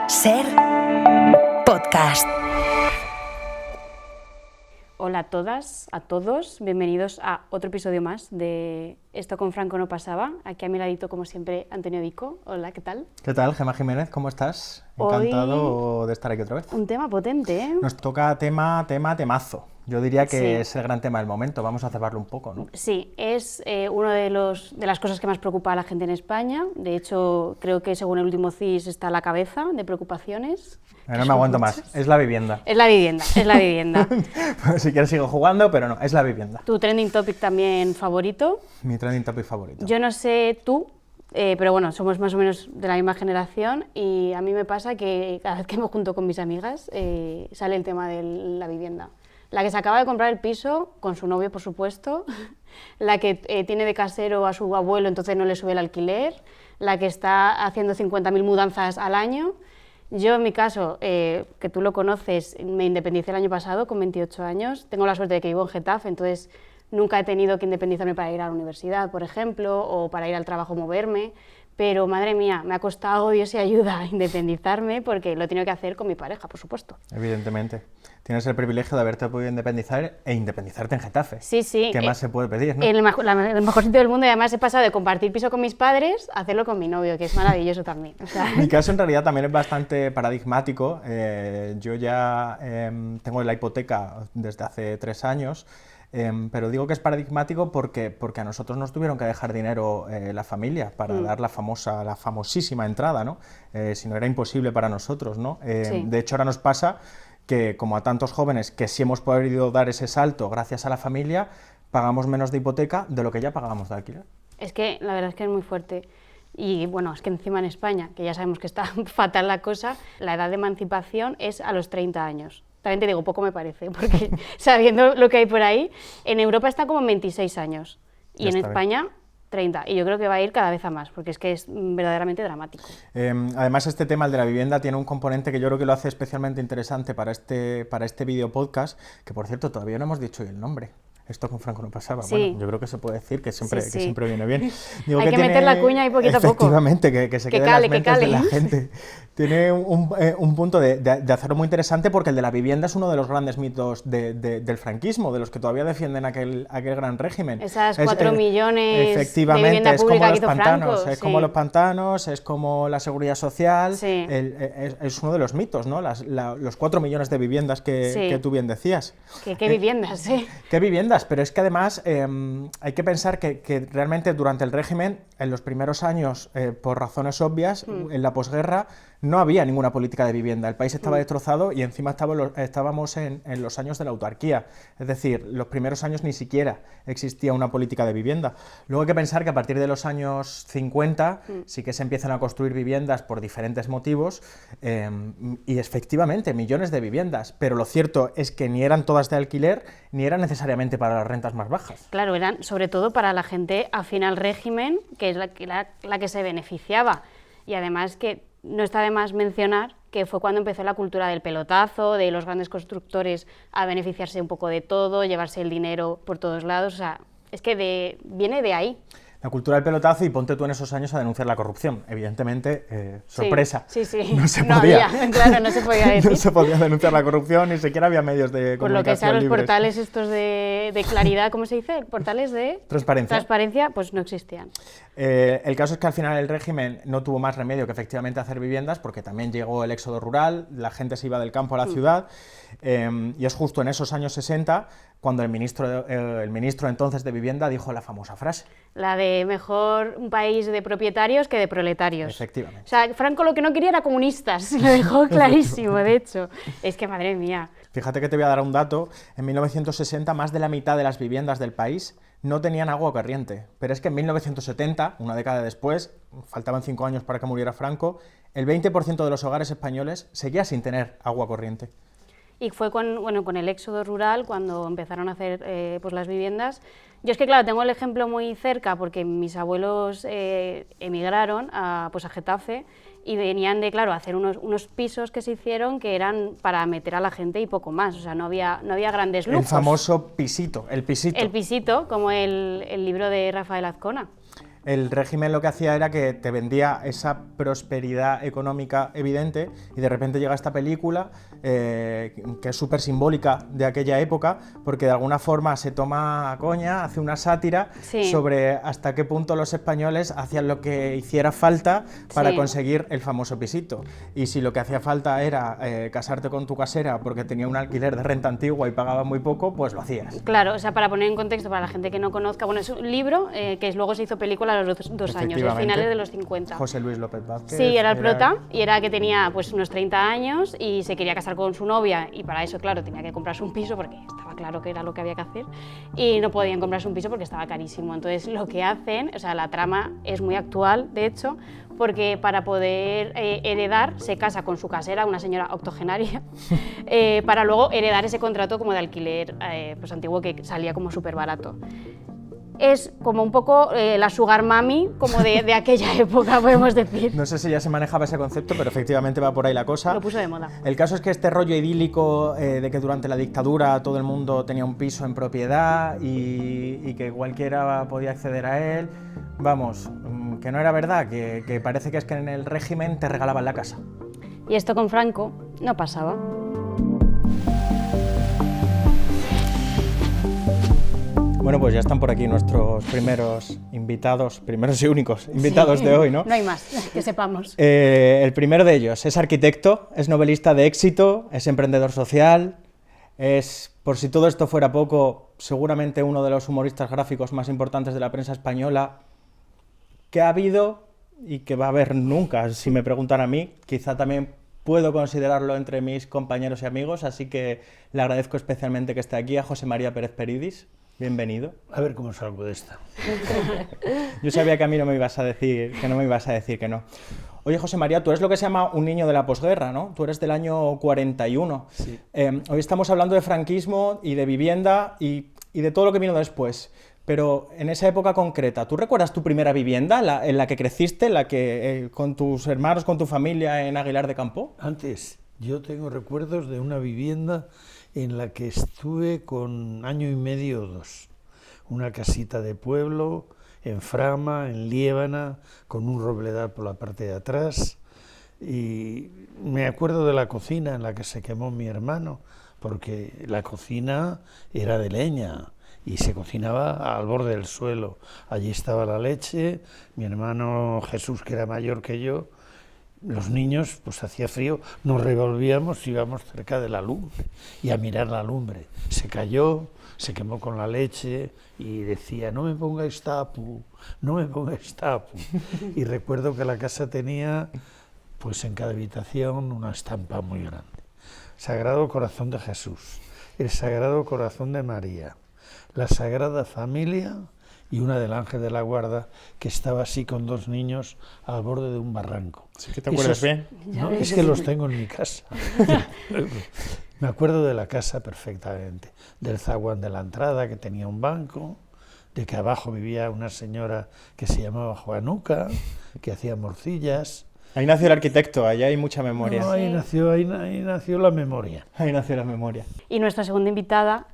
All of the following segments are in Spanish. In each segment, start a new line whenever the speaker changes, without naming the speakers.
Ser podcast.
Hola a todas, a todos, bienvenidos a otro episodio más de Esto con Franco no pasaba. Aquí a mi ladito, como siempre, Antonio Dico. Hola, ¿qué tal?
¿Qué tal, Gemma Jiménez? ¿Cómo estás?
Hoy
Encantado de estar aquí otra vez.
Un tema potente, ¿eh?
Nos toca temazo. Yo diría que
Sí.
es el gran tema del momento. Vamos a cebarlo un poco, ¿no?
Sí, es una de las cosas que más preocupa a la gente en España. De hecho, creo que según el último CIS está a la cabeza de preocupaciones.
No me aguanto más. Es la vivienda.
Es la vivienda, es la vivienda.
Si quieres sigo jugando, pero no, es la vivienda.
Tu trending topic también favorito.
Mi trending topic favorito.
Yo no sé tú, pero bueno, somos más o menos de la misma generación y a mí me pasa que cada vez que me junto con mis amigas sale el tema de la vivienda. La que se acaba de comprar el piso, con su novio por supuesto, la que tiene de casero a su abuelo, entonces no le sube el alquiler, la que está haciendo 50.000 mudanzas al año. Yo en mi caso, que tú lo conoces, me independicé el año pasado con 28 años, tengo la suerte de que vivo en Getafe, entonces nunca he tenido que independizarme para ir a la universidad, por ejemplo, o para ir al trabajo moverme, pero madre mía, me ha costado Dios y ayuda independizarme porque lo he tenido que hacer con mi pareja, por supuesto.
Evidentemente. Tienes el privilegio de haberte podido independizar e independizarte en Getafe.
Sí, sí.
¿Qué más se puede pedir, no?
El mejor sitio del mundo, y además he pasado de compartir piso con mis padres a hacerlo con mi novio, que es maravilloso también. O sea.
Mi caso en realidad también es bastante paradigmático. Yo ya tengo la hipoteca desde hace 3 años, pero digo que es paradigmático porque a nosotros nos tuvieron que dejar dinero la familia para dar la famosísima entrada, ¿no? Si no era imposible para nosotros, ¿no?
Sí.
De hecho ahora nos pasa que, como a tantos jóvenes que sí hemos podido dar ese salto gracias a la familia, pagamos menos de hipoteca de lo que ya pagábamos de alquiler.
Es que la verdad es que es muy fuerte. Y bueno, es que encima en España, que ya sabemos que está fatal la cosa, la edad de emancipación es a los 30 años. También te digo, poco me parece, porque sabiendo lo que hay por ahí, en Europa está como en 26 años y
Ya
en
está
España 30. Y yo creo que va a ir cada vez a más, porque es que es verdaderamente dramático.
Además, este tema, el de la vivienda, tiene un componente que yo creo que lo hace especialmente interesante para este video podcast, que por cierto todavía no hemos dicho hoy el nombre. Esto con Franco no pasaba.
Sí.
Bueno, yo creo que se puede decir, que siempre,
Sí, sí.
que siempre viene bien. Digo
Hay que meter la cuña ahí poquito a poco.
Efectivamente, que se
Que
quede
cale,
en las
que
mentes de
cale.
la gente. Tiene un punto de hacerlo muy interesante, porque el de la vivienda es uno de los grandes mitos del franquismo, de los que todavía defienden aquel gran régimen.
Esas 4 millones
efectivamente,
de vivienda
es como
pública
los
que hizo
pantanos,
Franco.
es como los pantanos, es como la seguridad social.
Sí.
Es uno de los mitos, ¿no? Los 4 millones de viviendas que
Sí.
tú bien decías.
¿Qué viviendas,
¿Qué viviendas? Pero es que además hay que pensar que realmente durante el régimen, en los primeros años, por razones obvias, en la posguerra, no había ninguna política de vivienda. El país estaba destrozado y encima estábamos en los años de la autarquía. Es decir, los primeros años ni siquiera existía una política de vivienda. Luego hay que pensar que a partir de los años 50 sí que se empiezan a construir viviendas por diferentes motivos y efectivamente millones de viviendas. Pero lo cierto es que ni eran todas de alquiler ni eran necesariamente para las rentas más bajas.
Claro, eran sobre todo para la gente afín al régimen, que es la que se beneficiaba. Y además que no está de más mencionar que fue cuando empezó la cultura del pelotazo, de los grandes constructores a beneficiarse un poco de todo, llevarse el dinero por todos lados. O sea, es que viene de ahí.
La cultura del pelotazo, y ponte tú en esos años a denunciar la corrupción. Evidentemente, sorpresa.
Sí.
No se
No
podía.
había, claro, no se podía decir.
No se podía denunciar la corrupción, ni siquiera había medios de
Por lo que sea,
comunicación
los
libres.
portales estos de claridad, ¿cómo se dice? Portales de
Transparencia.
pues no existían.
El caso es que al final el régimen no tuvo más remedio que efectivamente hacer viviendas, porque también llegó el éxodo rural, la gente se iba del campo a la ciudad, y es justo en esos años 60 cuando el ministro entonces de Vivienda dijo la famosa frase.
La de mejor un país de propietarios que de proletarios.
Efectivamente.
O sea, Franco lo que no quería era comunistas, lo dejó clarísimo, de hecho. Es que, madre mía.
Fíjate que te voy a dar un dato. En 1960 más de la mitad de las viviendas del país no tenían agua corriente. Pero es que en 1970, una década después, faltaban 5 años para que muriera Franco, el 20% de los hogares españoles seguía sin tener agua corriente.
Y fue con el éxodo rural cuando empezaron a hacer pues las viviendas. Yo es que, claro, tengo el ejemplo muy cerca porque mis abuelos emigraron a Getafe y venían de, claro, hacer unos pisos que se hicieron que eran para meter a la gente y poco más. O sea, no había grandes lujos.
El famoso pisito, el pisito.
El pisito, como el libro de Rafael Azcona.
el régimen lo que hacía era que te vendía esa prosperidad económica evidente y de repente llega esta película que es súper simbólica de aquella época porque de alguna forma se toma a coña, hace una sátira sobre hasta qué punto los españoles hacían lo que hiciera falta para conseguir el famoso pisito. Y si lo que hacía falta era casarte con tu casera porque tenía un alquiler de renta antigua y pagaba muy poco, pues lo hacías.
Claro, o sea, para poner en contexto para la gente que no conozca, bueno, es un libro que luego se hizo película a los dos años, a finales de los 50.
José Luis López Vázquez.
Sí, era el prota y era que tenía pues unos 30 años y se quería casar con su novia y para eso, claro, tenía que comprarse un piso porque estaba claro que era lo que había que hacer y no podían comprarse un piso porque estaba carísimo. Entonces lo que hacen, o sea, la trama es muy actual, de hecho, porque para poder heredar se casa con su casera, una señora octogenaria, para luego heredar ese contrato como de alquiler pues antiguo que salía como súper barato. Es como un poco la sugar mami, como de aquella época, podemos decir.
No sé si ya se manejaba ese concepto, pero efectivamente va por ahí la cosa.
Lo puso de moda.
El caso es que este rollo idílico de que durante la dictadura todo el mundo tenía un piso en propiedad y que cualquiera podía acceder a él, vamos, que no era verdad, que parece que es que en el régimen te regalaban la casa.
Y esto con Franco no pasaba.
Bueno, pues ya están por aquí nuestros primeros invitados, primeros y únicos invitados de hoy, ¿no?
No hay más, que sepamos.
El primero de ellos es arquitecto, es novelista de éxito, es emprendedor social, es, por si todo esto fuera poco, seguramente uno de los humoristas gráficos más importantes de la prensa española que ha habido y que va a haber nunca, si me preguntan a mí. Quizá también puedo considerarlo entre mis compañeros y amigos, así que le agradezco especialmente que esté aquí a José María Pérez Peridis. Bienvenido.
A ver cómo salgo de esta.
Yo sabía que a mí no me ibas a decir que no. Oye, José María, tú eres lo que se llama un niño de la posguerra, ¿no? Tú eres del año 41.
Sí.
Hoy estamos hablando de franquismo y de vivienda y de todo lo que vino después. Pero en esa época concreta, ¿tú recuerdas tu primera vivienda, en la que creciste, en la que con tus hermanos, con tu familia en Aguilar de Campo?
Antes, yo tengo recuerdos de una vivienda en la que estuve con año y medio o 2. Una casita de pueblo, en Frama, en Liébana, con un robledal por la parte de atrás. Y me acuerdo de la cocina en la que se quemó mi hermano, porque la cocina era de leña y se cocinaba al borde del suelo. Allí estaba la leche, mi hermano Jesús, que era mayor que yo. Los niños, pues hacía frío, nos revolvíamos, íbamos cerca de la lumbre y a mirar la lumbre. Se cayó, se quemó con la leche y decía, no me pongáis tapu, no me pongáis tapu. Y recuerdo que la casa tenía, pues en cada habitación, una estampa muy grande. Sagrado Corazón de Jesús, el Sagrado Corazón de María, la Sagrada Familia y una del Ángel de la Guarda, que estaba así con 2 niños al borde de un barranco.
¿Sí que te acuerdas bien?
No, es que los tengo en mi casa. Me acuerdo de la casa perfectamente, del zaguán de la entrada, que tenía un banco, de que abajo vivía una señora que se llamaba Juanuca, que hacía morcillas.
Ahí nació el arquitecto, ahí hay mucha memoria.
No, ahí nació la memoria.
Ahí nació la memoria.
Y nuestra segunda invitada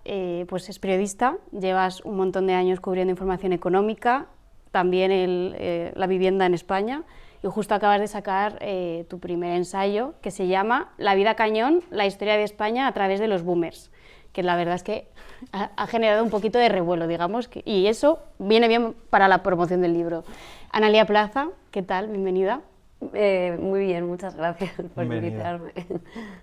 pues es periodista, llevas un montón de años cubriendo información económica, también la vivienda en España, y justo acabas de sacar tu primer ensayo que se llama La vida cañón, la historia de España a través de los boomers, que la verdad es que ha generado un poquito de revuelo, digamos, y eso viene bien para la promoción del libro. Analía Plaza, ¿qué tal? Bienvenida.
Muy bien, muchas gracias por invitarme.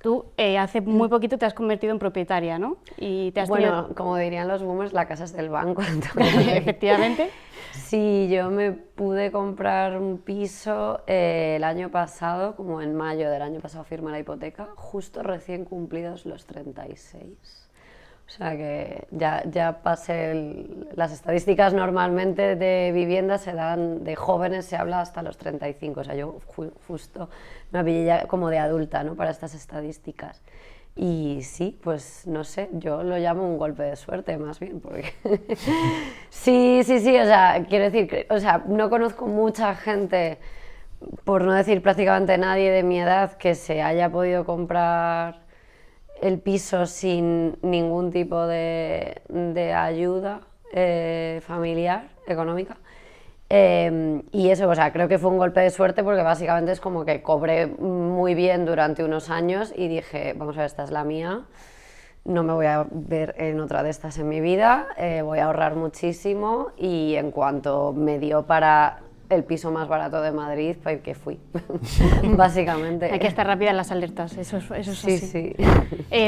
Tú hace muy poquito te has convertido en propietaria, ¿no? Y te has
bueno, como dirían los boomers, la casa es del banco.
Efectivamente.
Sí, yo me pude comprar un piso el año pasado, como en mayo del año pasado firmé la hipoteca, justo recién cumplidos los 36. O sea que ya pasé las estadísticas normalmente de vivienda se dan, de jóvenes se habla hasta los 35, o sea yo justo me pillé ya como de adulta, ¿no?, para estas estadísticas. Y sí, pues no sé, yo lo llamo un golpe de suerte más bien, porque sí, o sea, quiero decir, o sea, no conozco mucha gente, por no decir prácticamente nadie de mi edad, que se haya podido comprar el piso sin ningún tipo de ayuda familiar, económica. Y eso, o sea, creo que fue un golpe de suerte porque básicamente es como que cobré muy bien durante unos años y dije, vamos a ver, esta es la mía, no me voy a ver en otra de estas en mi vida, voy a ahorrar muchísimo y en cuanto me dio para el piso más barato de Madrid, pues que fui, básicamente.
Hay que estar rápida en las alertas, eso es
Sí,
así.
sí.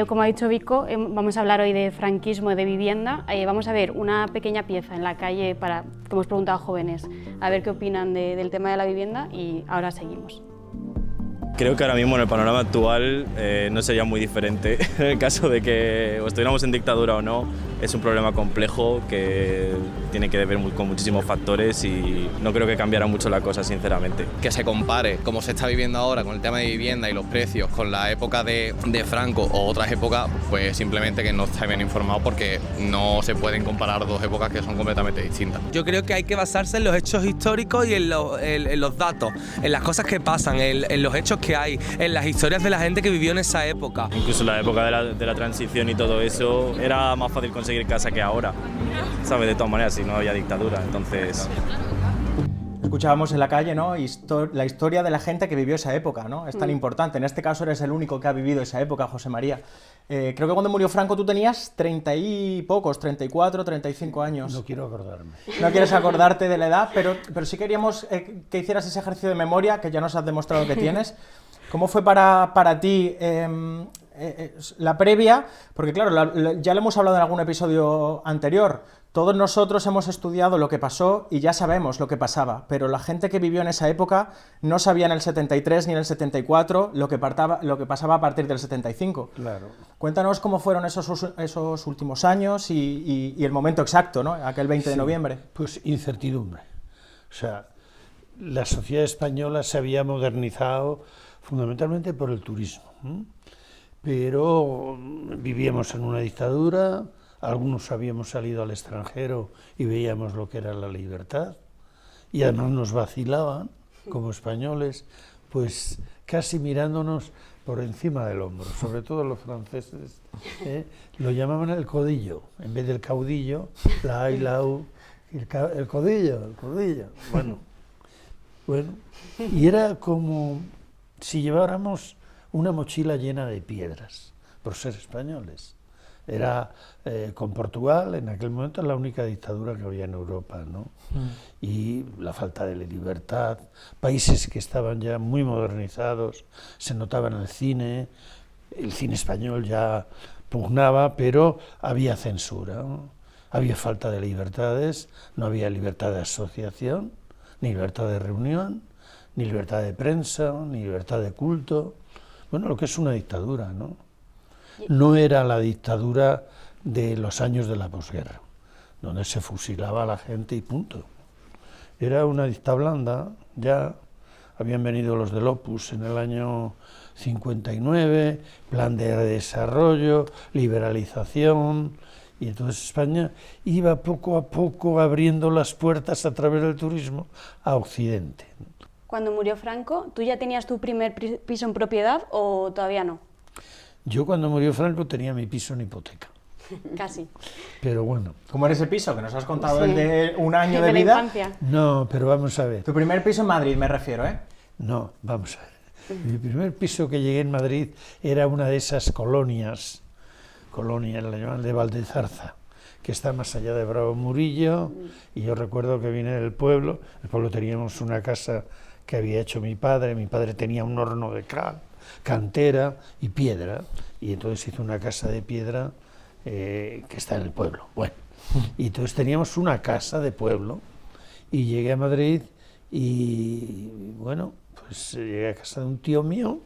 Como ha dicho Vico, vamos a hablar hoy de franquismo y de vivienda. Vamos a ver una pequeña pieza en la calle para que hemos preguntado a jóvenes a ver qué opinan del tema de la vivienda y ahora seguimos.
Creo que ahora mismo en el panorama actual no sería muy diferente en el caso de que o estuviéramos en dictadura o no. Es un problema complejo que tiene que ver con muchísimos factores y no creo que cambiara mucho la cosa, sinceramente.
Que se compare cómo se está viviendo ahora con el tema de vivienda y los precios con la época de Franco o otras épocas, pues simplemente que no está bien informado porque no se pueden comparar dos épocas que son completamente distintas.
Yo creo que hay que basarse en los hechos históricos y en los datos, en las cosas que pasan, en los hechos que hay, en las historias de la gente que vivió en esa época.
Incluso en la época de la transición y todo eso, era más fácil conseguir casa que ahora, ¿sabes? De todas maneras, si no había dictadura, entonces...
Escuchábamos en la calle, ¿no? La historia de la gente que vivió esa época, ¿no? Es tan importante. En este caso eres el único que ha vivido esa época, José María. Creo que cuando murió Franco tú tenías 30 y pocos, 34, 35 años.
No quiero acordarme.
No quieres acordarte de la edad, pero sí queríamos que hicieras ese ejercicio de memoria que ya nos has demostrado que tienes. ¿Cómo fue para ti la previa? Porque claro, ya lo hemos hablado en algún episodio anterior. Todos nosotros hemos estudiado lo que pasó y ya sabemos lo que pasaba, pero la gente que vivió en esa época no sabía en el 73 ni en el 74 lo que pasaba a partir del 75.
Claro.
Cuéntanos cómo fueron esos últimos años y el momento exacto, ¿no? Aquel 20 de noviembre.
Pues incertidumbre. O sea, la sociedad española se había modernizado fundamentalmente por el turismo, pero vivíamos en una dictadura. Algunos habíamos salido al extranjero y veíamos lo que era la libertad, y además nos vacilaban como españoles, pues casi mirándonos por encima del hombro, sobre todo los franceses, lo llamaban el codillo, en vez del caudillo, la A y la U, el codillo, bueno, y era como si lleváramos una mochila llena de piedras, por ser españoles. Era con Portugal, en aquel momento, la única dictadura que había en Europa, ¿no? Y la falta de libertad, países que estaban ya muy modernizados, se notaba en el cine español ya pugnaba, pero había censura, ¿no? Había falta de libertades, no había libertad de asociación, ni libertad de reunión, ni libertad de prensa, ni libertad de culto, bueno, lo que es una dictadura, ¿no? No era la dictadura de los años de la posguerra, donde se fusilaba a la gente y punto. Era una dictadura blanda, ya habían venido los del Opus en el año 59, plan de desarrollo, liberalización, y entonces España iba poco a poco abriendo las puertas a través del turismo a Occidente.
Cuando murió Franco, ¿tú ya tenías tu primer piso en propiedad o todavía no?
Yo cuando murió Franco tenía mi piso en hipoteca.
Casi.
Pero bueno.
¿Cómo era ese piso? Que nos has contado
Sí.
el de un año de
la
vida.
infancia.
No, pero vamos a ver.
Tu primer piso en Madrid, me refiero, ¿eh?
No, vamos a ver. Mi primer piso que llegué en Madrid era una de esas colonias, la llaman de Valdezarza, que está más allá de Bravo Murillo, y yo recuerdo que vine del pueblo. En el pueblo teníamos una casa que había hecho mi padre tenía un horno de cal, cantera y piedra, y entonces hizo una casa de piedra que está en el pueblo. Bueno, y entonces teníamos una casa de pueblo, y llegué a Madrid y bueno, pues llegué a casa de un tío mío,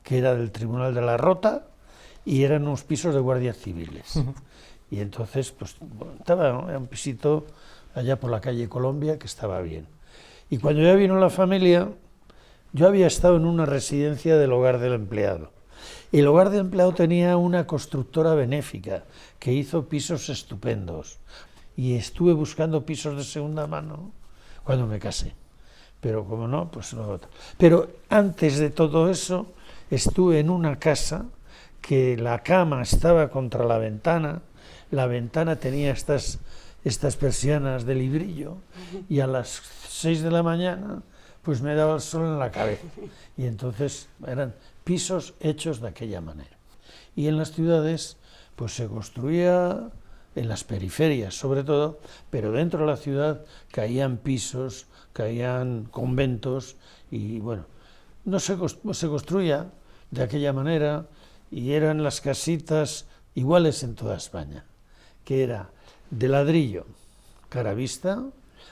que era del Tribunal de la Rota, y eran unos pisos de guardias civiles. Y entonces, pues bueno, era un pisito allá por la calle Colombia, que estaba bien. Y cuando ya vino la familia, yo había estado en una residencia del Hogar del Empleado. Y el Hogar del Empleado tenía una constructora benéfica que hizo pisos estupendos. Y estuve buscando pisos de segunda mano cuando me casé. Pero como no, pues no. Pero antes de todo eso, estuve en una casa que la cama estaba contra la ventana tenía estas estas persianas de librillo y a las 6 de la mañana pues me daba el sol en la cabeza. Y entonces eran pisos hechos de aquella manera. Y en las ciudades pues se construía, en las periferias sobre todo, pero dentro de la ciudad caían pisos, caían conventos y bueno, no se construía de aquella manera y eran las casitas iguales en toda España, que era de ladrillo, cara vista,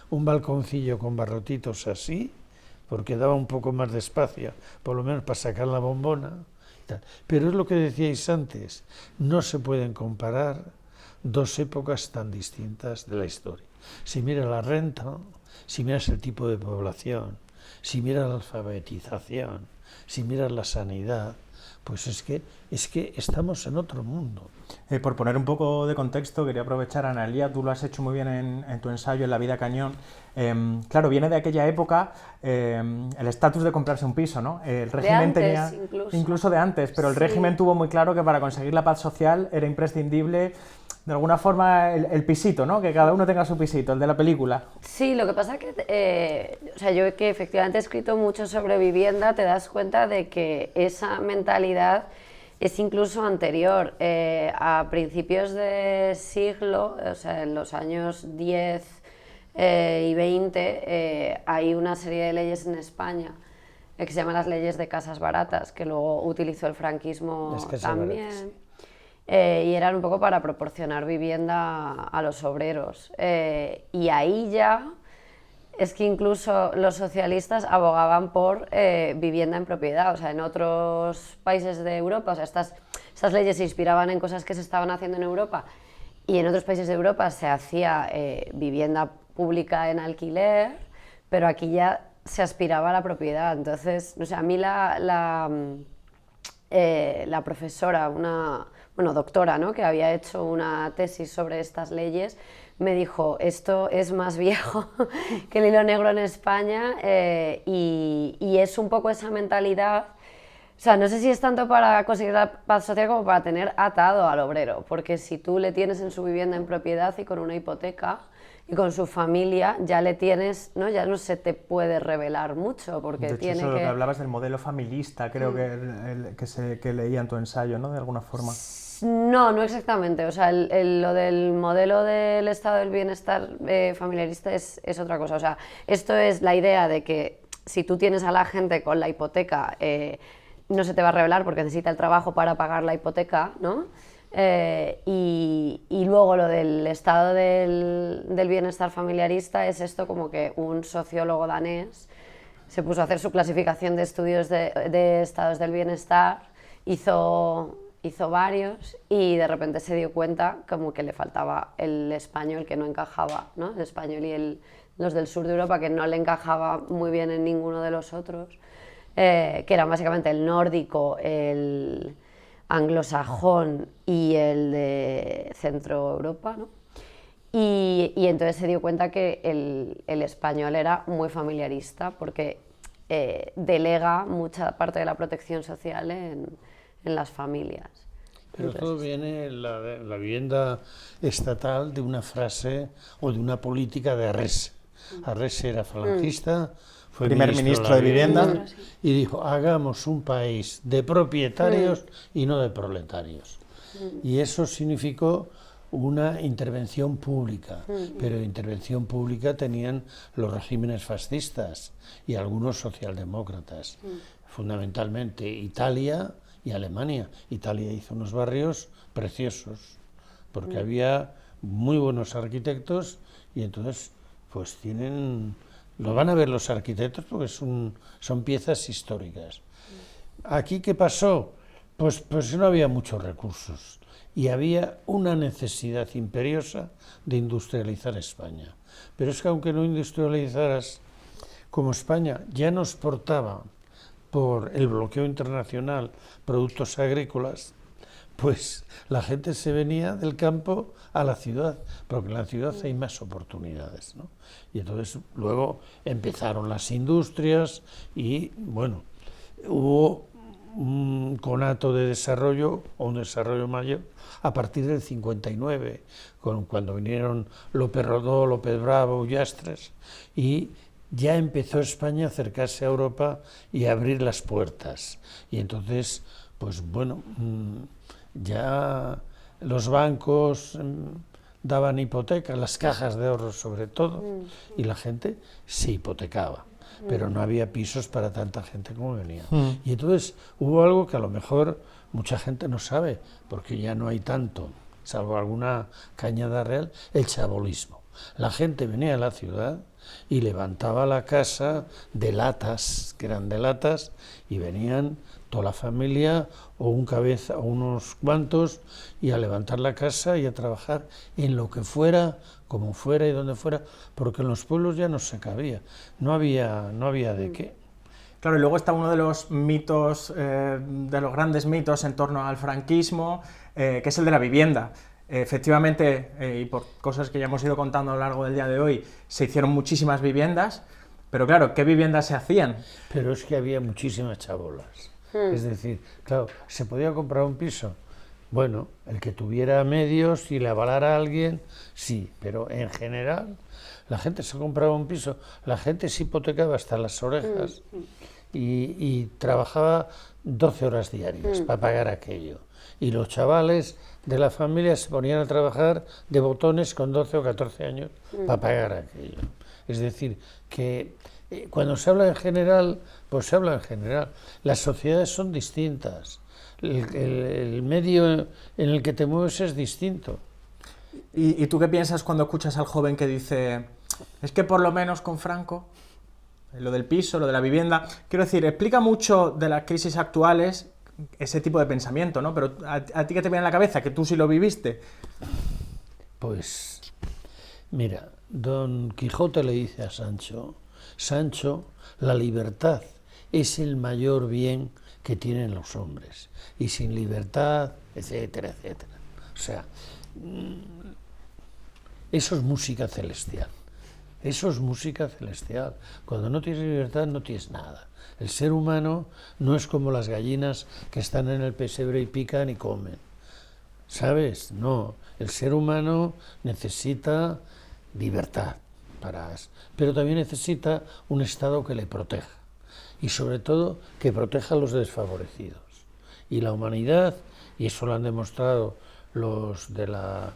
un balconcillo con barrotitos así, porque daba un poco más de espacio, por lo menos para sacar la bombona. Pero es lo que decíais antes, no se pueden comparar dos épocas tan distintas de la historia. Si miras la renta, si miras el tipo de población, si miras la alfabetización, si miras la sanidad, pues es que estamos en otro mundo.
Por poner un poco de contexto, quería aprovechar, Analía, tú lo has hecho muy bien en tu ensayo en La vida cañón. Claro, viene de aquella época el estatus de comprarse un piso, ¿no? El régimen
de
tenía,
antes,
incluso de antes, pero el
sí.
régimen tuvo muy claro que para conseguir la paz social era imprescindible, de alguna forma, el pisito, ¿no? Que cada uno tenga su pisito, el de la película.
Sí, lo que pasa es que, o sea, yo que efectivamente he escrito mucho sobre vivienda, te das cuenta de que esa mentalidad es incluso anterior. A principios de siglo, o sea, en los años 10 y 20, hay una serie de leyes en España que se llaman las leyes de casas baratas, que luego utilizó el franquismo también. Baratas. Y eran un poco para proporcionar vivienda a los obreros. Y ahí ya es que incluso los socialistas abogaban por vivienda en propiedad. O sea, en otros países de Europa, o sea, estas leyes se inspiraban en cosas que se estaban haciendo en Europa, y en otros países de Europa se hacía vivienda pública en alquiler, pero aquí ya se aspiraba a la propiedad. Entonces, o sea, a mí la profesora, una doctora, ¿no?, que había hecho una tesis sobre estas leyes, me dijo, esto es más viejo que el hilo negro en España, y es un poco esa mentalidad. O sea, no sé si es tanto para conseguir la paz social como para tener atado al obrero, porque si tú le tienes en su vivienda en propiedad y con una hipoteca y con su familia, ya le tienes, ¿no?, ya no se te puede revelar mucho, porque
de hecho,
tiene
eso
que...
que hablabas del modelo familista, creo que leía en tu ensayo, ¿no?, de alguna forma.
No exactamente. O sea, lo del modelo del estado del bienestar familiarista es otra cosa. O sea, esto es la idea de que si tú tienes a la gente con la hipoteca, no se te va a revelar porque necesita el trabajo para pagar la hipoteca, ¿no? Y luego lo del estado del bienestar familiarista es esto, como que un sociólogo danés se puso a hacer su clasificación de estudios de estados del bienestar, hizo varios y de repente se dio cuenta como que le faltaba el español, que no encajaba, ¿no? El español y los del sur de Europa, que no le encajaba muy bien en ninguno de los otros, que eran básicamente el nórdico, el anglosajón y el de Centro Europa, ¿no? Y entonces se dio cuenta que el español era muy familiarista, porque delega mucha parte de la protección social en las familias.
Pero todo viene, la vivienda estatal, de una frase o de una política de Arrese. Arrese era falangista, fue
primer ministro de vivienda,
y dijo, hagamos un país de propietarios y no de proletarios. Y eso significó una intervención pública, pero intervención pública tenían los regímenes fascistas y algunos socialdemócratas, fundamentalmente Italia y Alemania. Italia hizo unos barrios preciosos, porque había muy buenos arquitectos, y entonces pues lo van a ver los arquitectos porque son piezas históricas. ¿Aquí qué pasó? Pues no había muchos recursos y había una necesidad imperiosa de industrializar España. Pero es que aunque no industrializaras, como España ya nos exportaba por el bloqueo internacional productos agrícolas, pues la gente se venía del campo a la ciudad, porque en la ciudad hay más oportunidades, ¿no? Y entonces luego empezaron las industrias y, bueno, hubo con ornato de desarrollo o un desarrollo mayor a partir del 59, cuando vinieron López Rodó, López Bravo, Ullastres, y ya empezó España a acercarse a Europa y a abrir las puertas. Y entonces, pues bueno, ya los bancos daban hipotecas, las cajas de ahorros sobre todo, y la gente se hipotecaba, pero no había pisos para tanta gente como venía. Y entonces hubo algo que a lo mejor mucha gente no sabe, porque ya no hay tanto, salvo alguna cañada real, el chabolismo. La gente venía a la ciudad y levantaba la casa de latas, que eran de latas, y venían toda la familia o un cabeza o unos cuantos, y a levantar la casa y a trabajar en lo que fuera, como fuera y donde fuera, porque en los pueblos ya no se cabía, no había de qué.
Claro, y luego está uno de los mitos, de los grandes mitos en torno al franquismo, que es el de la vivienda. Efectivamente, y por cosas que ya hemos ido contando a lo largo del día de hoy, se hicieron muchísimas viviendas, pero claro, ¿qué viviendas se hacían?
Pero es que había muchísimas chabolas. Es decir, claro, ¿se podía comprar un piso? Bueno, el que tuviera medios y le avalara a alguien, sí, pero en general la gente se compraba un piso, la gente se hipotecaba hasta las orejas y trabajaba 12 horas diarias para pagar aquello. Y los chavales de la familia se ponían a trabajar de botones con 12 o 14 años para pagar aquello. Es decir, que cuando se habla en general, pues se habla en general. Las sociedades son distintas. El medio en el que te mueves es distinto.
¿Y tú qué piensas cuando escuchas al joven que dice, es que por lo menos con Franco, lo del piso, lo de la vivienda, quiero decir, explica mucho de las crisis actuales ese tipo de pensamiento, ¿no? Pero ¿a ti qué te viene a la cabeza? Que tú sí lo viviste.
Pues, mira, Don Quijote le dice a Sancho, Sancho, la libertad es el mayor bien que tienen los hombres, y sin libertad, etcétera, etcétera. O sea, eso es música celestial. Eso es música celestial. Cuando no tienes libertad no tienes nada. El ser humano no es como las gallinas que están en el pesebre y pican y comen. ¿Sabes? No. El ser humano necesita libertad, pero también necesita un Estado que le proteja. Y sobre todo que proteja a los desfavorecidos. Y la humanidad, y eso lo han demostrado los de la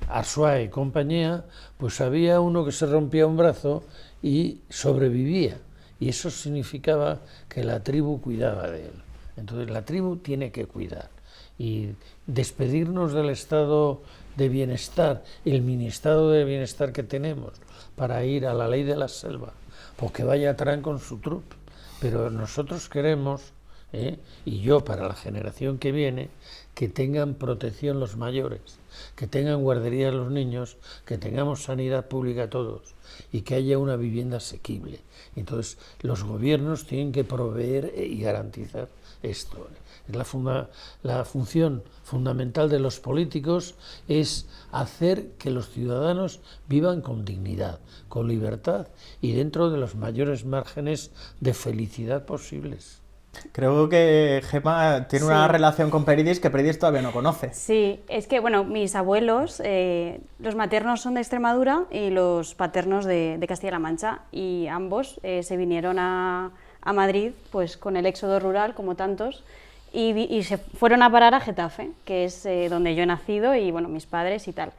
Arzuaga y compañía, pues había uno que se rompía un brazo y sobrevivía. Y eso significaba que la tribu cuidaba de él. Entonces la tribu tiene que cuidar. Y despedirnos del estado de bienestar, el mini estado de bienestar que tenemos, para ir a la ley de la selva, pues que vaya Trump con su trupe. Pero nosotros queremos, y yo para la generación que viene, que tengan protección los mayores, que tengan guardería los niños, que tengamos sanidad pública todos y que haya una vivienda asequible. Entonces los gobiernos tienen que proveer y garantizar esto. La función fundamental de los políticos es hacer que los ciudadanos vivan con dignidad, con libertad y dentro de los mayores márgenes de felicidad posibles.
Creo que Gemma tiene una relación con Peridis que Peridis todavía no conoce.
Sí, es que, bueno, mis abuelos, los maternos son de Extremadura y los paternos de Castilla-La Mancha, y ambos se vinieron a Madrid pues con el éxodo rural, como tantos, y se fueron a parar a Getafe, que es donde yo he nacido, y bueno, mis padres y tal.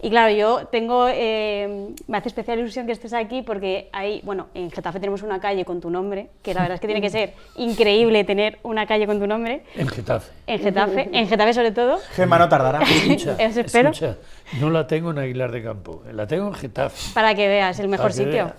Y claro, yo tengo, me hace especial ilusión que estés aquí porque hay, bueno, en Getafe tenemos una calle con tu nombre, que la verdad es que tiene que ser increíble tener una calle con tu nombre.
En Getafe.
En Getafe sobre todo.
Gemma no tardará.
Escucha, no la tengo en Aguilar de Campo, la tengo en Getafe.
Para que veas, el mejor sitio.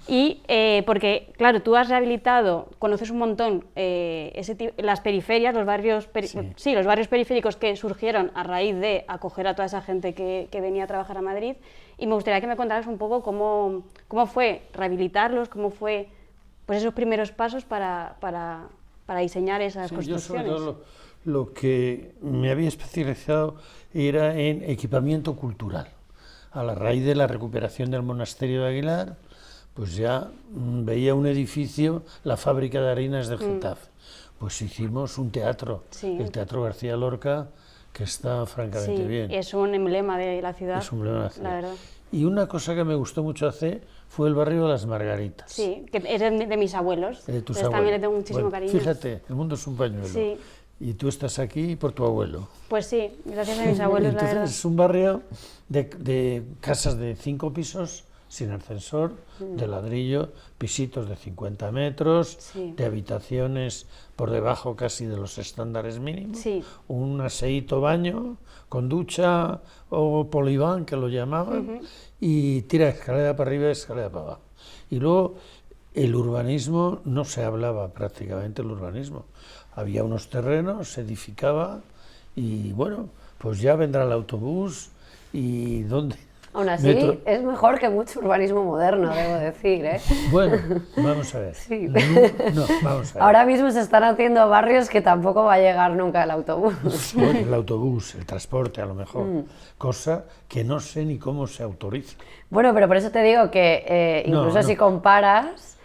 Y porque, claro, tú has rehabilitado, conoces un montón las periferias, los barrios, los barrios periféricos que surgieron a raíz de acoger a toda esa gente que venía a trabajar a Madrid, y me gustaría que me contaras un poco cómo fue rehabilitarlos, cómo fue pues esos primeros pasos para diseñar esas construcciones.
Yo sobre todo lo que me había especializado era en equipamiento cultural. A la raíz de la recuperación del monasterio de Aguilar, pues ya veía un edificio, la fábrica de harinas de Getafe. pues hicimos un teatro,
Sí.
el Teatro García Lorca, que está francamente
Sí,
bien.
es un emblema de la ciudad.
Es un emblema de la ciudad.
La verdad.
Y una cosa que me gustó mucho hacer fue el barrio de las Margaritas.
Sí, que es de mis abuelos.
De tus
Entonces
abuelos.
también le tengo muchísimo
Bueno,
cariño.
Fíjate, el mundo es un pañuelo.
Sí.
Y tú estás aquí por tu abuelo.
Pues sí, gracias a mis abuelos,
Entonces
la verdad.
es un barrio de casas de 5 pisos, sin ascensor, de ladrillo, pisitos de 50 metros,
Sí.
de habitaciones por debajo casi de los estándares mínimos,
Sí.
un aseíto baño con ducha o poliván, que lo llamaban, y tira escalera para arriba y escalera para abajo. Y luego el urbanismo, no se hablaba prácticamente el urbanismo. Había unos terrenos, se edificaba y bueno, pues ya vendrá el autobús y ¿dónde?
Aún así,
Metro.
es mejor que mucho urbanismo moderno, debo decir, ¿eh?
Bueno, vamos a ver.
Sí.
No, vamos a ver.
Ahora mismo se están haciendo barrios que tampoco va a llegar nunca el autobús.
Bueno, el autobús, el transporte a lo mejor, cosa que no sé ni cómo se autoriza.
Bueno, pero por eso te digo que incluso
No.
si comparas,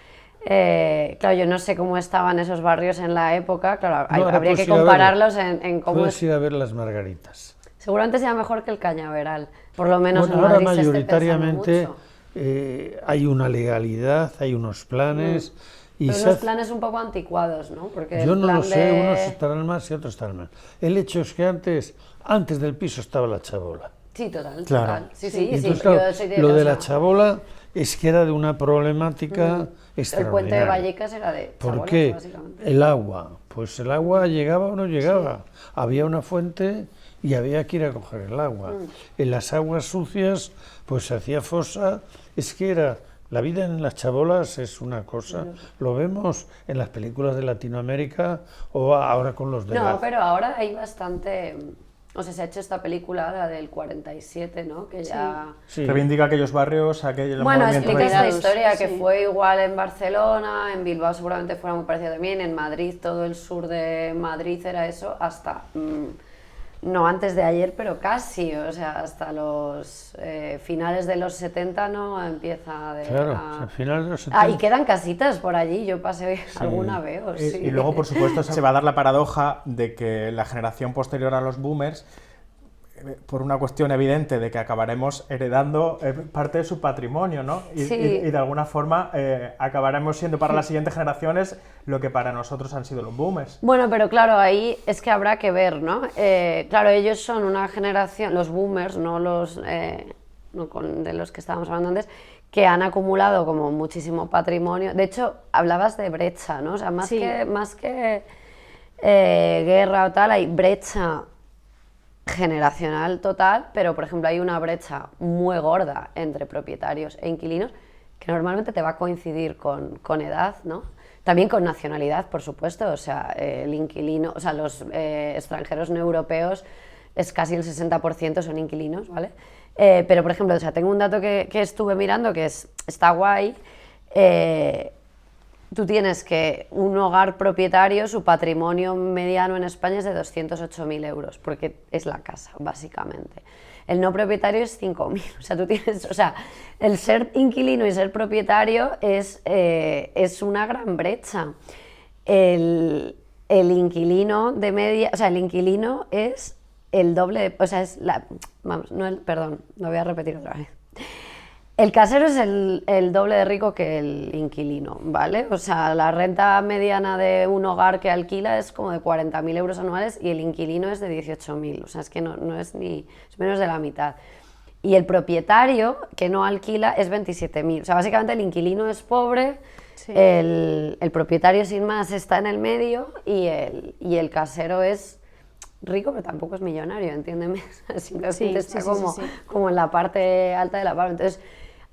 claro, yo no sé cómo estaban esos barrios en la época, claro,
No, ahora
habría
puedes
que
ir a
compararlos en cómo
Puedes ir a ver las Margaritas.
Seguramente sea mejor que el Cañaveral, por lo menos
Bueno,
en
ahora
Madrid se esté
mayoritariamente
pensando mucho.
hay una legalidad, hay unos planes y
Pero
se
unos
hace-
planes un poco anticuados, ¿no? Porque
Yo
el
no lo
plan
sé,
de-
unos estarán más y otros estarán más. El hecho es que antes del piso estaba la chabola.
Sí, total,
Claro.
total. Sí,
Y
sí, sí.
entonces, claro,
Yo soy
lo de
o
la
sea,
chabola es que era de una problemática
el
extraordinaria.
puente de Vallecas era de
¿Por
chabolas,
qué?
básicamente.
El agua. Pues el agua llegaba o no llegaba. Había una fuente y había que ir a coger el agua. En las aguas sucias, pues se hacía fosa. Es que era... La vida en las chabolas es una cosa. Lo vemos en las películas de Latinoamérica o ahora con los de
No,
la...
pero ahora hay bastante... O sea, se ha hecho esta película, la del 47, ¿no? Que ya...
Sí.
Reivindica aquellos barrios, aquel
Bueno,
movimiento
explica esta
de-
historia que
sí.
fue igual en Barcelona, en Bilbao seguramente fuera muy parecido también, en Madrid, todo el sur de Madrid era eso, hasta, no antes de ayer, pero casi, o sea, hasta los finales de los 70 no empieza de...
Claro, al final de los 70...
Ah, y quedan casitas por allí, yo pasé alguna veo, sí.
Y luego, por supuesto, se va a dar la paradoja de que la generación posterior a los boomers, por una cuestión evidente de que acabaremos heredando parte de su patrimonio, ¿no?
Sí.
Y de alguna forma acabaremos siendo para las siguientes generaciones lo que para nosotros han sido los boomers.
Bueno, pero claro, ahí es que habrá que ver, ¿no? Claro, ellos son una generación, los boomers, no los de los que estábamos hablando antes, que han acumulado como muchísimo patrimonio. De hecho, hablabas de brecha, ¿no? O sea, más
Sí.
que guerra o tal, hay brecha generacional total, pero por ejemplo hay una brecha muy gorda entre propietarios e inquilinos que normalmente te va a coincidir con edad, ¿no? También con nacionalidad, por supuesto, o sea, el inquilino, o sea, los extranjeros no europeos es casi el 60% son inquilinos, ¿vale? Pero por ejemplo, o sea, tengo un dato que estuve mirando que está guay. Tú tienes que un hogar propietario, su patrimonio mediano en España es de 208.000 euros, porque es la casa, básicamente. El no propietario es 5.000. O sea, tú tienes, o sea, el ser inquilino y ser propietario es una gran brecha. El inquilino de media, o sea, el inquilino es el doble, o sea, es la, vamos, no el, perdón, lo voy a repetir otra vez. El casero es el doble de rico que el inquilino, ¿vale? O sea, la renta mediana de un hogar que alquila es como de 40.000 euros anuales y el inquilino es de 18.000, o sea, es que no es ni, es menos de la mitad. Y el propietario que no alquila es 27.000, o sea, básicamente el inquilino es pobre,
Sí.
el propietario sin más está en el medio y el casero es rico, pero tampoco es millonario, entiéndeme, simplemente
Sí,
está
sí,
como,
sí, sí.
como en la parte alta de la barra. Entonces,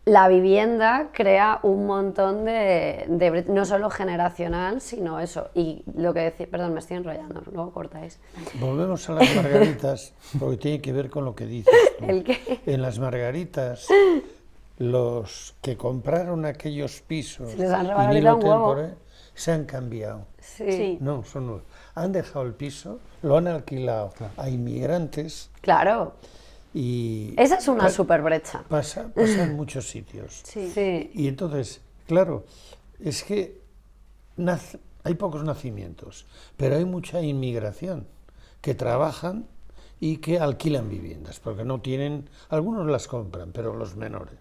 la vivienda crea un montón de no solo generacional, sino eso. Y lo que decía, perdón, me estoy enrollando, luego cortáis.
Volvemos a las margaritas, porque tiene que ver con lo que dices tú.
¿El qué?
En las margaritas, los que compraron aquellos pisos
Se les han
in
revalorizado
illo
un huevo.
tempore, se han cambiado.
Sí,
Sí.
No, son nuevos. Han dejado el piso, lo han alquilado a inmigrantes
claro.
y
Esa es una super brecha.
pasa en muchos sitios.
Sí.
Sí.
Y entonces, claro, es que hay pocos nacimientos, pero hay mucha inmigración que trabajan y que alquilan viviendas, porque no tienen, algunos las compran, pero los menores.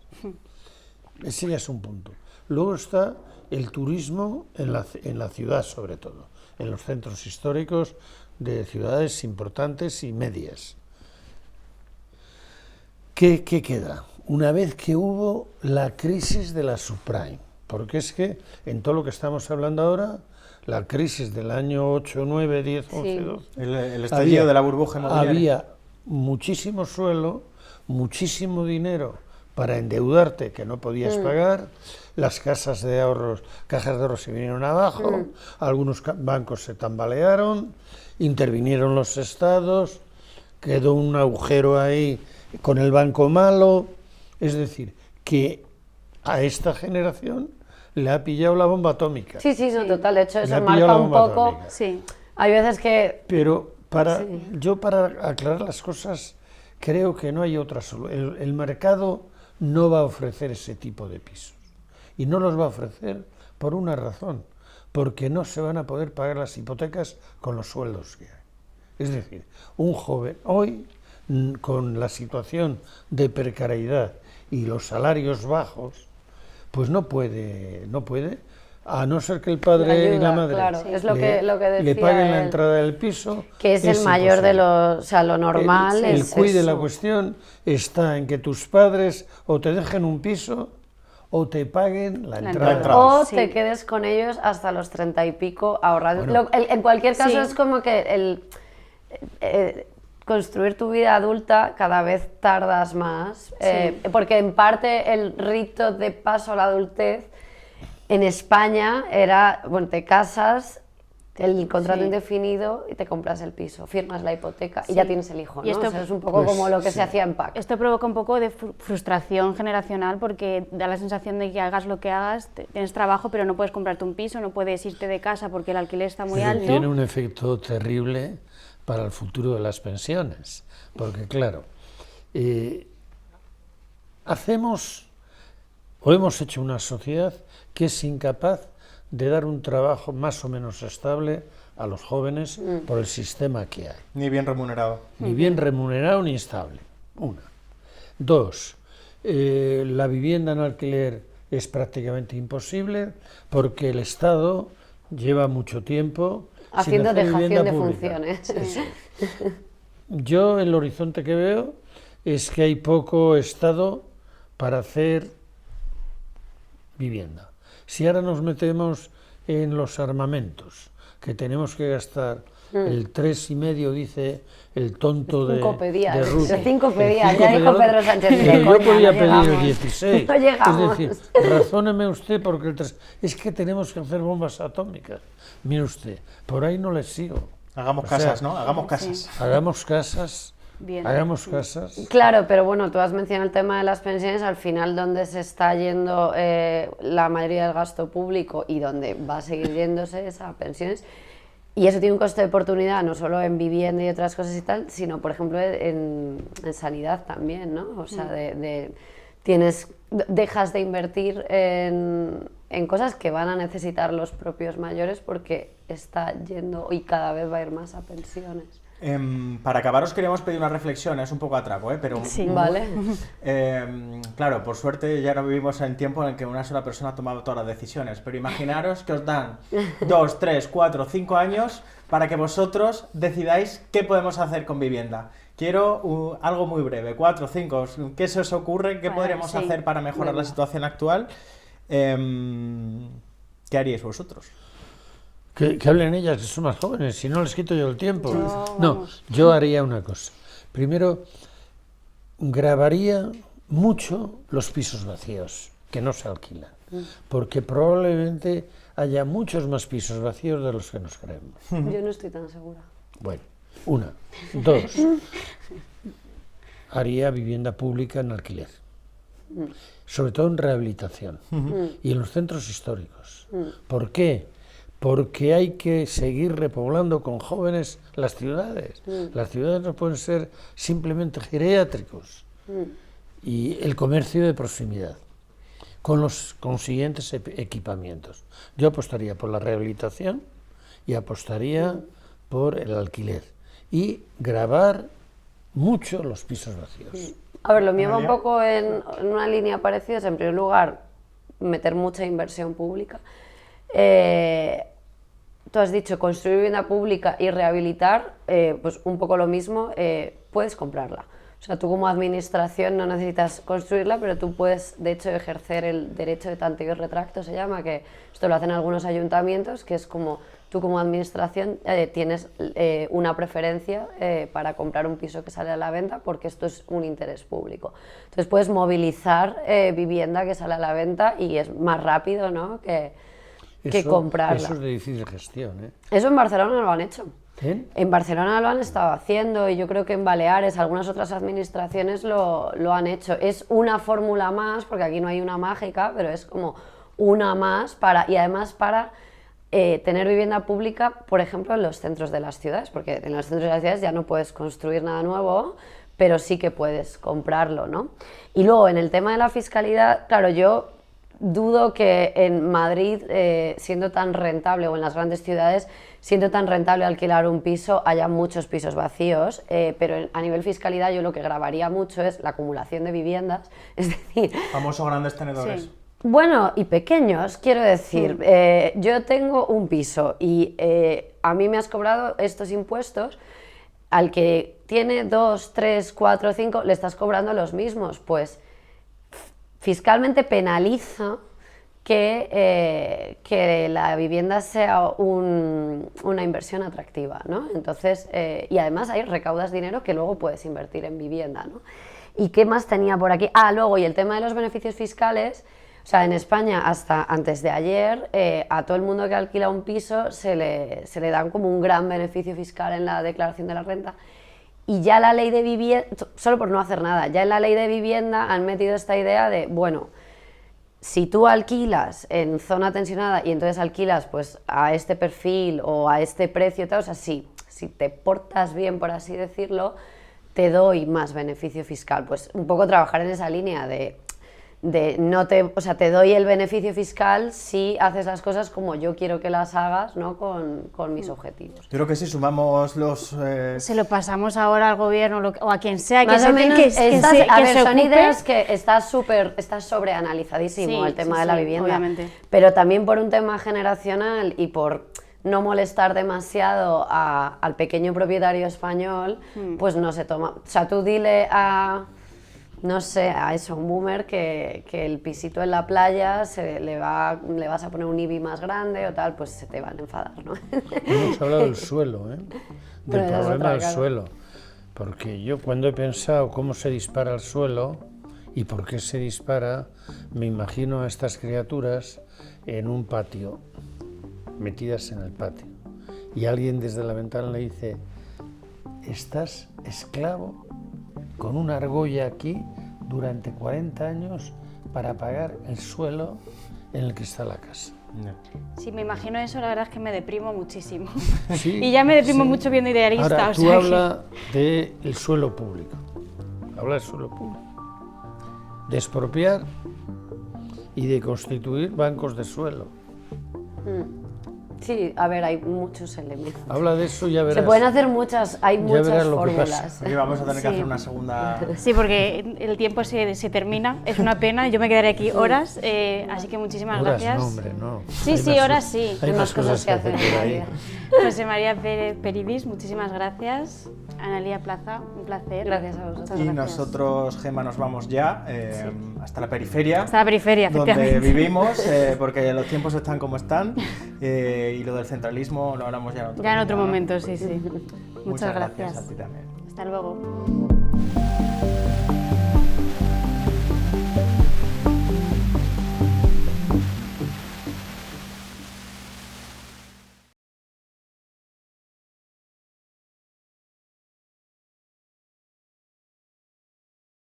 Ese ya es un punto. Luego está el turismo en la ciudad, sobre todo, en los centros históricos de ciudades importantes y medias. ¿Qué queda? Una vez que hubo la crisis de la subprime, porque es que en todo lo que estamos hablando ahora, la crisis del año 8, 9, 10, 11, 12...
El estallido de la burbuja inmobiliaria.
Había muchísimo suelo, muchísimo dinero para endeudarte que no podías pagar, las casas de ahorros, cajas de ahorros se vinieron abajo, algunos bancos se tambalearon, intervinieron los estados, quedó un agujero ahí con el banco malo, es decir, que a esta generación le ha pillado la bomba atómica.
Sí, no, total, de hecho
Le
eso
ha pillado
marca
la
un
bomba
poco...
atómica.
Sí.
Hay veces que...
Pero para aclarar las cosas, creo que no hay otra solución. El mercado no va a ofrecer ese tipo de pisos. Y no los va a ofrecer por una razón, porque no se van a poder pagar las hipotecas con los sueldos que hay. Es decir, un joven hoy, con la situación de precariedad y los salarios bajos, pues no puede, a no ser que el padre y la madre
claro, es lo que
le
decía
paguen la
él,
entrada del piso.
que es el mayor de los... O sea, lo normal
El
es
quid de la
eso.
cuestión está en que tus padres o te dejen un piso o te paguen la entrada.
O
Sí.
te quedes con ellos hasta los 30 y pico ahorrando.
Bueno.
En cualquier caso
Sí.
es como que construir tu vida adulta cada vez tardas más, porque en parte el rito de paso a la adultez en España era, bueno, te casas, el contrato
Sí.
indefinido y te compras el piso, firmas la hipoteca y
Sí.
ya tienes el hijo, ¿no?
Y esto-
O sea, es un poco
Pues,
como lo que
sí.
se hacía en PAC.
Esto provoca un poco de frustración generacional porque da la sensación de que hagas lo que hagas, tienes trabajo pero no puedes comprarte un piso, no puedes irte de casa porque el alquiler está muy
Pero
alto.
tiene un efecto terrible para el futuro de las pensiones, porque claro, hemos hecho una sociedad que es incapaz de dar un trabajo más o menos estable a los jóvenes por el sistema que hay.
Ni bien remunerado.
Ni bien remunerado ni estable. Una. Dos, la vivienda en alquiler es prácticamente imposible porque el Estado lleva mucho tiempo
Haciendo
sin hacer
dejación
vivienda
de
pública.
funciones.
Eso es. Yo el horizonte que veo es que hay poco Estado para hacer vivienda. Si ahora nos metemos en los armamentos, que tenemos que gastar el 3,5, dice el tonto de,
5 pedía,
de Ruto.
el 5 pedía,
El
ya
5
dijo
pedía.
Pedro Sánchez, ni de
Pero yo
coña,
podía
no
pedir el
llegamos.
16.
No llegamos.
Es decir, razóneme usted porque el 3... Es que tenemos que hacer bombas atómicas. Mire usted, por ahí no les sigo.
Hagamos
O sea,
casas, ¿no? Hagamos casas.
Hagamos casas.
Bien.
Hagamos casas.
Claro, pero bueno, tú has mencionado el tema de las pensiones, al final donde se está yendo la mayoría del gasto público y donde va a seguir yéndose es a pensiones. Y eso tiene un coste de oportunidad no solo en vivienda y otras cosas y tal, sino por ejemplo en sanidad también, ¿no? O sea, dejas de invertir en cosas que van a necesitar los propios mayores porque está yendo y cada vez va a ir más a pensiones.
Para acabar os queríamos pedir una reflexión, es un poco atraco, pero
Sí.
Vale.
claro, por suerte ya no vivimos en tiempo en el que una sola persona tomaba todas las decisiones, pero imaginaros que os dan 2, 3, 4, 5 años para que vosotros decidáis qué podemos hacer con vivienda. Quiero algo muy breve, 4, 5, ¿qué se os ocurre? ¿Qué
Vale,
podríamos
sí.
hacer para mejorar la situación actual? ¿Qué haríais vosotros?
Que hablen ellas, que son más jóvenes, si no les quito yo el tiempo.
Yo,
No,
vamos.
yo haría una cosa. Primero, grabaría mucho los pisos vacíos, que no se alquilan, porque probablemente haya muchos más pisos vacíos de los que nos creemos.
Yo no estoy tan segura.
Bueno, una. Dos, haría vivienda pública en alquiler, sobre todo en rehabilitación y en los centros históricos. ¿Por qué? Porque hay que seguir repoblando con jóvenes las ciudades. Las ciudades no pueden ser simplemente geriátricos. Y el comercio de proximidad. con los consiguientes equipamientos. Yo apostaría por la rehabilitación y apostaría por el alquiler y gravar mucho los pisos vacíos.
A ver, lo mío va un poco en una línea parecida. En primer lugar, meter mucha inversión pública. Tú has dicho construir vivienda pública y rehabilitar, pues un poco lo mismo, puedes comprarla. O sea, tú como administración no necesitas construirla, pero tú puedes, de hecho, ejercer el derecho de tanteo y retracto, se llama, que esto lo hacen algunos ayuntamientos, que es como tú como administración tienes una preferencia para comprar un piso que sale a la venta porque esto es un interés público. Entonces puedes movilizar vivienda que sale a la venta y es más rápido, ¿no?, que comprarla.
Eso es de difícil gestión, ¿eh?
Eso en Barcelona lo han hecho.
En
Barcelona lo han estado haciendo y yo creo que en Baleares algunas otras administraciones lo han hecho. Es una fórmula más, porque aquí no hay una mágica, pero es como una más y además para tener vivienda pública, por ejemplo, en los centros de las ciudades, porque en los centros de las ciudades ya no puedes construir nada nuevo, pero sí que puedes comprarlo, ¿no? Y luego en el tema de la fiscalidad, claro, yo dudo que en Madrid, siendo tan rentable, o en las grandes ciudades, siendo tan rentable alquilar un piso, haya muchos pisos vacíos, pero a nivel fiscalidad yo lo que grabaría mucho es la acumulación de viviendas, es decir...
Famosos grandes tenedores.
Sí.
Bueno, y pequeños, quiero decir, yo tengo un piso y a mí me has cobrado estos impuestos, al que tiene 2, 3, 4, 5, le estás cobrando los mismos, pues fiscalmente penaliza que la vivienda sea una inversión atractiva, ¿no? Entonces, y además ahí recaudas dinero que luego puedes invertir en vivienda, ¿no? ¿Y qué más tenía por aquí? Luego, y el tema de los beneficios fiscales. O sea, en España, hasta antes de ayer, a todo el mundo que alquila un piso se le dan como un gran beneficio fiscal en la declaración de la renta. Y ya la ley de vivienda, solo por no hacer nada, ya en la ley de vivienda han metido esta idea de, bueno, si tú alquilas en zona tensionada y entonces alquilas pues a este perfil o a este precio, tal, o sea, si te portas bien, por así decirlo, te doy más beneficio fiscal. Pues un poco trabajar en esa línea de o sea, te doy el beneficio fiscal si haces las cosas como yo quiero que las hagas, ¿no?, con mis objetivos.
Yo creo que si sumamos los...
Se lo pasamos ahora al gobierno o a quien sea
Más
que
o menos, son ideas que está sobreanalizadísimo,
Sí,
el tema
sí,
de la
sí,
vivienda,
obviamente.
Pero también por un tema generacional y por no molestar demasiado al pequeño propietario español, pues no se toma... O sea, tú dile a... No sé, a eso, un boomer que el pisito en la playa le vas a poner un IBI más grande o tal, pues se te van a enfadar, ¿no?
Hemos hablado del suelo, del
Pero esa es
problema
otra,
del
claro.
suelo. Porque yo cuando he pensado cómo se dispara el suelo y por qué se dispara, me imagino a estas criaturas en un patio, metidas en el patio. Y alguien desde la ventana le dice, estás esclavo con una argolla aquí durante 40 años para pagar el suelo en el que está la casa.
Si me imagino eso, la verdad es que me deprimo muchísimo.
Sí,
Y ya me deprimo
sí.
mucho viendo Idealista.
Ahora,
o
tú
sea que-
habla del suelo público. Habla del suelo público. De expropiar y de constituir bancos de suelo.
Sí, a ver, hay muchos elementos.
Habla de eso y ya verás.
Se pueden hacer hay
Ya
muchas
verás lo que
fórmulas.
pasa.
Aquí vamos a tener que
Sí.
hacer una segunda...
Sí, porque el tiempo se termina, es una pena, yo me quedaré aquí horas, así que muchísimas
Horas,
gracias.
no, hombre, no.
Sí,
Hay
sí,
más-
horas sí.
Hay
Hay
más cosas que hacer por ahí.
José María Pérez Peridis, muchísimas gracias. Analía Plaza, un placer.
Gracias a vosotros.
Y
Gracias.
nosotros, Gemma, nos vamos ya hasta la periferia.
Hasta la periferia,
donde
efectivamente.
vivimos, porque los tiempos están como están, y lo del centralismo lo hablamos ya en otro
Ya en otro
día.
momento, sí, sí. Muchas
Muchas gracias
gracias.
a ti también.
Hasta luego.